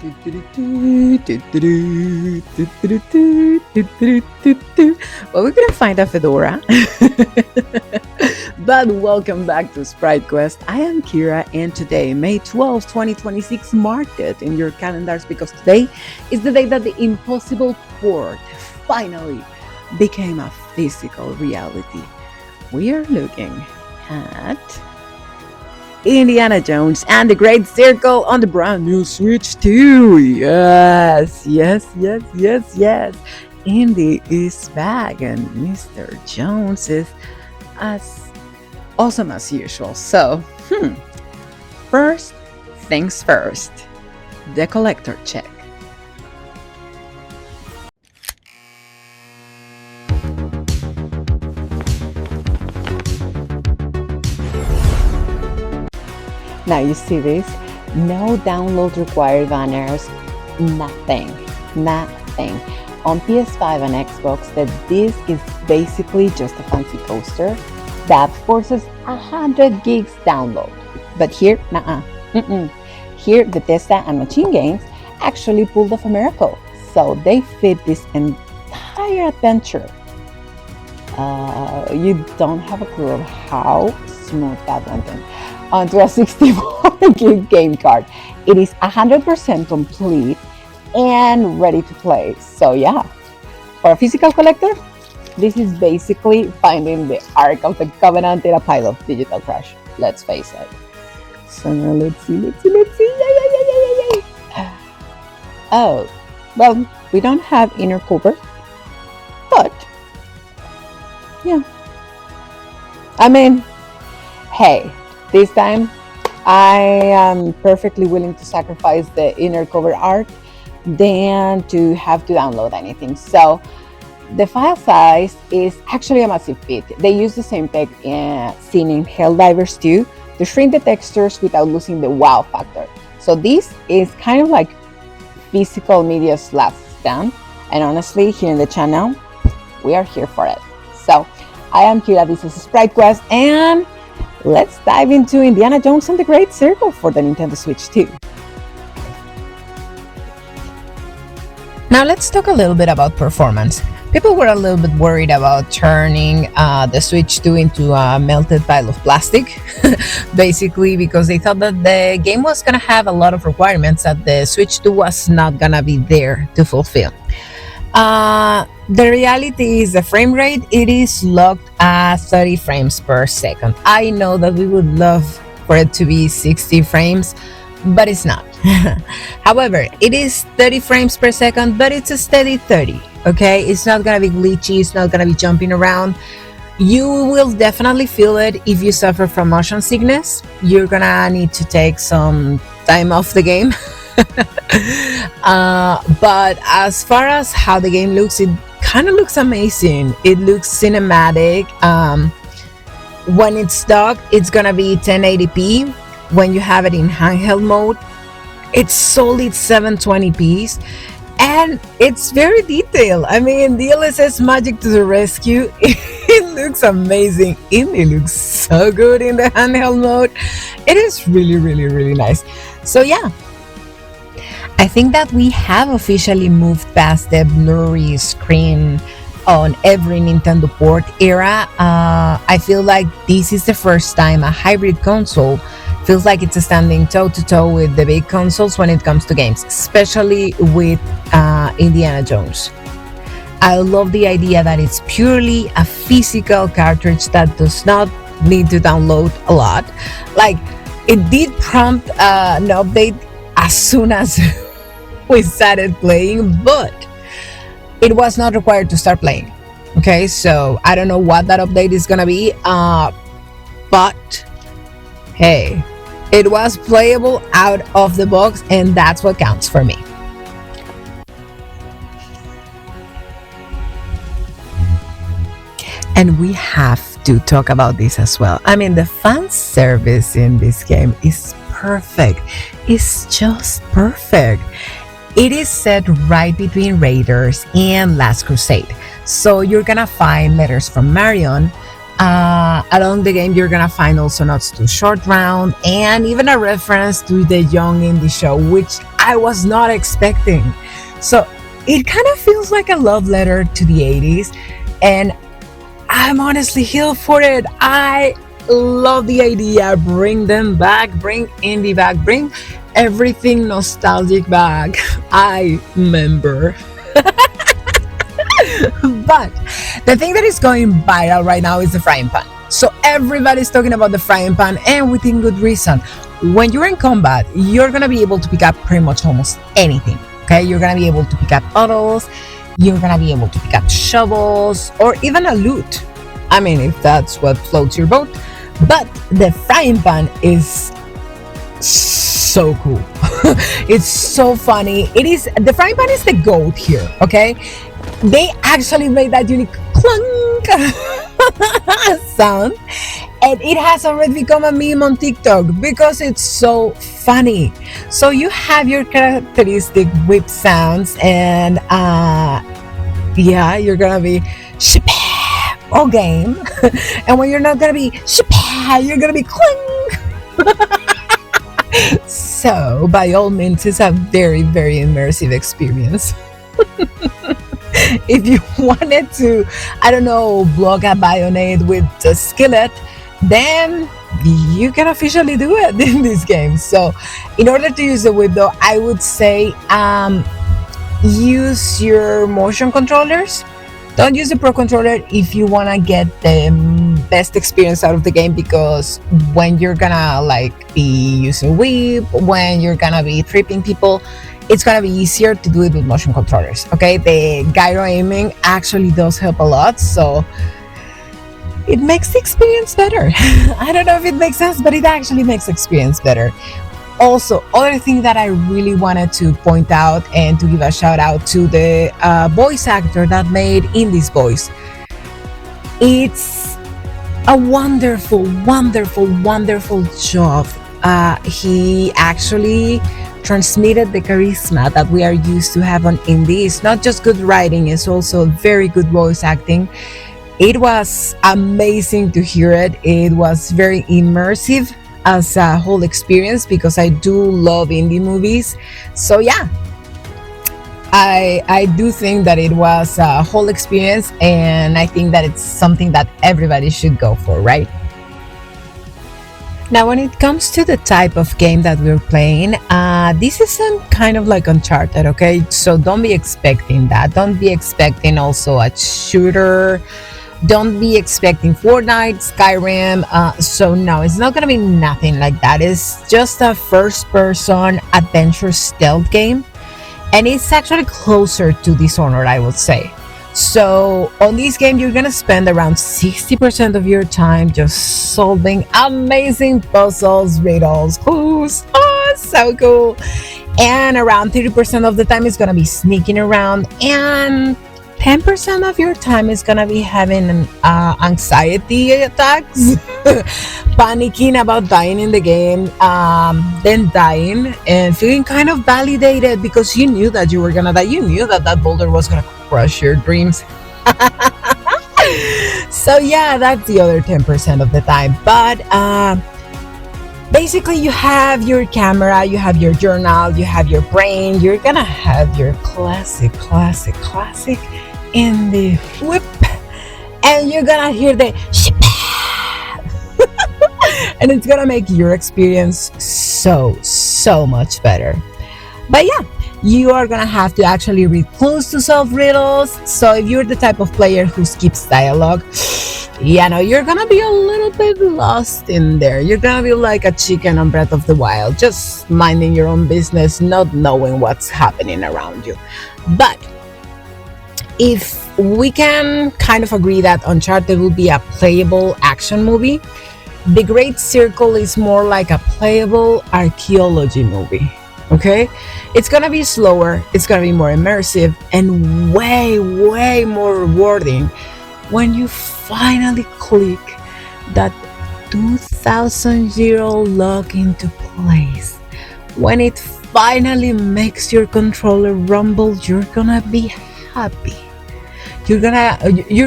Well, we couldn't find a fedora. But welcome back to Sprite Quest. I am Kira, and today, May 12th, 2026, marked it in your calendars because today is the day that the impossible port finally became a physical reality. We are looking at Indiana Jones and the Great Circle on the brand new Switch 2. Yes. Indy is back and Mr. Jones is as awesome as usual. So, first things first, the collector check. Now you see this? No download required banners, nothing. On PS5 and Xbox, the disc is basically just a fancy coaster that forces 100 gigs download. But here, Here, Bethesda and Machine Games actually pulled off a miracle. So they fit this entire adventure. You don't have a clue of how smooth that went in onto a 64 gig game card. It is 100% complete and ready to play. So yeah, for a physical collector, this is basically finding the Ark of the Covenant in a pile of digital trash. Let's face it. So now let's see. Yay. Oh, well, we don't have inner cover, but yeah. I mean, hey, this time I am perfectly willing to sacrifice the inner cover art than to have to download anything. So the file size is actually a massive feat. They use the same tech seen in Helldivers 2 to shrink the textures without losing the wow factor. So this is kind of like physical media's last stand, and honestly, here in the channel, we are here for it. So I am Kira, this is Sprite Quest, and let's dive into Indiana Jones and the Great Circle for the Nintendo Switch 2. Now let's talk a little bit about performance. People were a little bit worried about turning the Switch 2 into a melted pile of plastic, basically because they thought that the game was going to have a lot of requirements that the Switch 2 was not going to be there to fulfill. The reality is the frame rate, it is locked at 30 frames per second. I know that we would love for it to be 60 frames, but it's not. However, it is 30 frames per second, but it's a steady 30, okay? It's not gonna be glitchy, it's not gonna be jumping around. You will definitely feel it if you suffer from motion sickness. You're gonna need to take some time off the game. But as far as how the game looks, it kind of looks amazing. It looks cinematic. When it's docked, it's gonna be 1080p. When you have it in handheld mode, it's solid 720p, and it's very detailed. I mean, DLSS magic to the rescue. It looks amazing. It looks so good in the handheld mode. It is really nice. So yeah, I think that we have officially moved past the blurry screen on every Nintendo port era. I feel like this is the first time a hybrid console feels like it's standing toe-to-toe with the big consoles when it comes to games, especially with Indiana Jones. I love the idea that it's purely a physical cartridge that does not need to download a lot. Like, it did prompt an update as soon as we started playing, but it was not required to start playing. Okay, so I don't know what that update is gonna be, but hey, it was playable out of the box, and that's what counts for me. And we have to talk about this as well. I mean, the fan service in this game is perfect. It's just perfect. It is set right between Raiders and Last Crusade. So you're gonna find letters from Marion. Along the game, you're gonna find also notes to Short Round and even a reference to the Young Indy show, which I was not expecting. So it kind of feels like a love letter to the 80s, and I'm honestly here for it. I love the idea. Bring them back, bring Indy back, bring everything nostalgic back. I remember. But the thing that is going viral right now is the frying pan. So everybody's talking about the frying pan, and within good reason. When you're in combat, you're gonna be able to pick up pretty much almost anything. Okay, you're gonna be able to pick up bottles, you're gonna be able to pick up shovels, or even a loot. I mean, if that's what floats your boat. But the frying pan is so cool. It's so funny. The frying pan is the goat here, okay? They actually made that unique clunk sound, and it has already become a meme on TikTok because it's so funny. So you have your characteristic whip sounds, and yeah, you're gonna be all game, and when you're not gonna be you're gonna be clunk. So by all means, it's a very, very immersive experience. If you wanted to, I don't know, block a bayonette with a skillet, then you can officially do it in this game. So in order to use the whip though, I would say use your motion controllers. Don't use the Pro Controller if you want to get the best experience out of the game, because when you're gonna like be using whip, when you're gonna be tripping people, it's gonna be easier to do it with motion controllers. Okay, the gyro aiming actually does help a lot, so it makes the experience better. I don't know if it makes sense, but it actually makes the experience better. Also, other thing that I really wanted to point out and to give a shout out to the voice actor that made Indy's voice. It's a wonderful, wonderful, wonderful job. He actually transmitted the charisma that we are used to have on Indy. It's not just good writing, it's also very good voice acting. It was amazing to hear it. It was very immersive as a whole experience, because I do love indie movies. So yeah, I do think that it was a whole experience, and I think that it's something that everybody should go for, right? Now, when it comes to the type of game that we're playing, this isn't kind of like Uncharted, okay? So don't be expecting that. Don't be expecting also a shooter. Don't be expecting Fortnite, Skyrim. So no, it's not gonna be nothing like that. It's just a first-person adventure stealth game, and it's actually closer to Dishonored, I would say. So on this game, you're gonna spend around 60% of your time just solving amazing puzzles, riddles, clues. Oh, so cool! And around 30% of the time is gonna be sneaking around, and 10% of your time is gonna be having anxiety attacks, panicking about dying in the game, then dying and feeling kind of validated because you knew that you were gonna die. You knew that that boulder was gonna crush your dreams. So yeah, that's the other 10% of the time. But basically, you have your camera, you have your journal, you have your brain. You're gonna have your classic in the whip, and you're gonna hear the and it's gonna make your experience so much better. But yeah, you are gonna have to actually read clues to solve riddles. So if you're the type of player who skips dialogue, yeah, no, you're gonna be a little bit lost in there. You're gonna be like a chicken on Breath of the Wild, just minding your own business, not knowing what's happening around you. But if we can kind of agree that Uncharted will be a playable action movie, The Great Circle is more like a playable archaeology movie. Okay? It's gonna be slower, it's gonna be more immersive, and way more rewarding when you finally click that 2000 lock into place. When it finally makes your controller rumble, you're gonna be happy. You're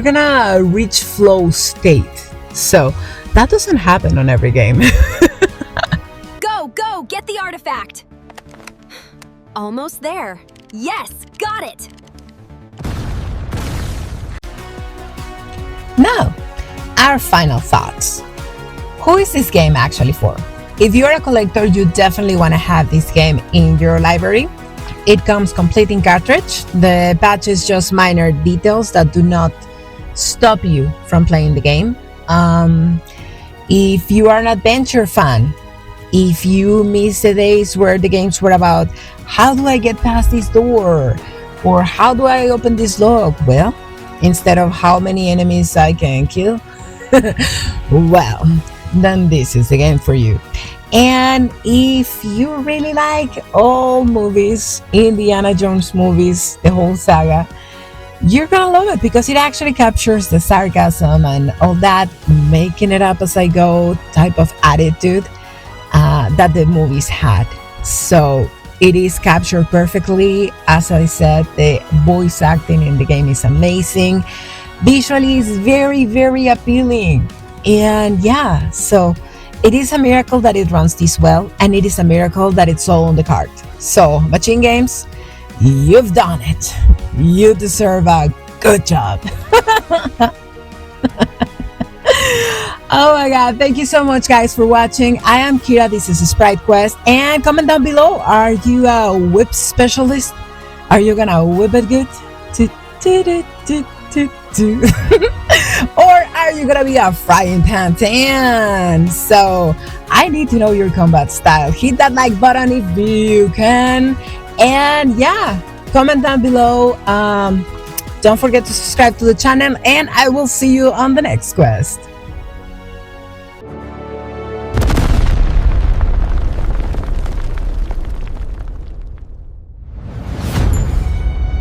gonna reach flow state. So that doesn't happen on every game. Go, get the artifact! Almost there. Yes, got it! Now, our final thoughts. Who is this game actually for? If you're a collector, you definitely want to have this game in your library. It comes complete in cartridge. The patch is just minor details that do not stop you from playing the game. If you are an adventure fan, if you miss the days where the games were about how do I get past this door or how do I open this lock, well, instead of how many enemies I can kill, well, then this is the game for you. And if you really like all movies, Indiana Jones movies, the whole saga, you're gonna love it because it actually captures the sarcasm and all that making it up as I go type of attitude that the movies had. So it is captured perfectly. As I said, the voice acting in the game is amazing. Visually is very, very appealing. And yeah, so it is a miracle that it runs this well, and it is a miracle that it's all on the cart. So, Machine Games, you've done it. You deserve a good job. Oh my god, thank you so much guys for watching. I am Kira, this is Sprite Quest, and comment down below, are you a whip specialist? Are you gonna whip it good? Or are you gonna be a frying pan tan? So I need to know your combat style. Hit that like button if you can, and yeah, comment down below. Don't forget to subscribe to the channel, and I will see you on the next quest.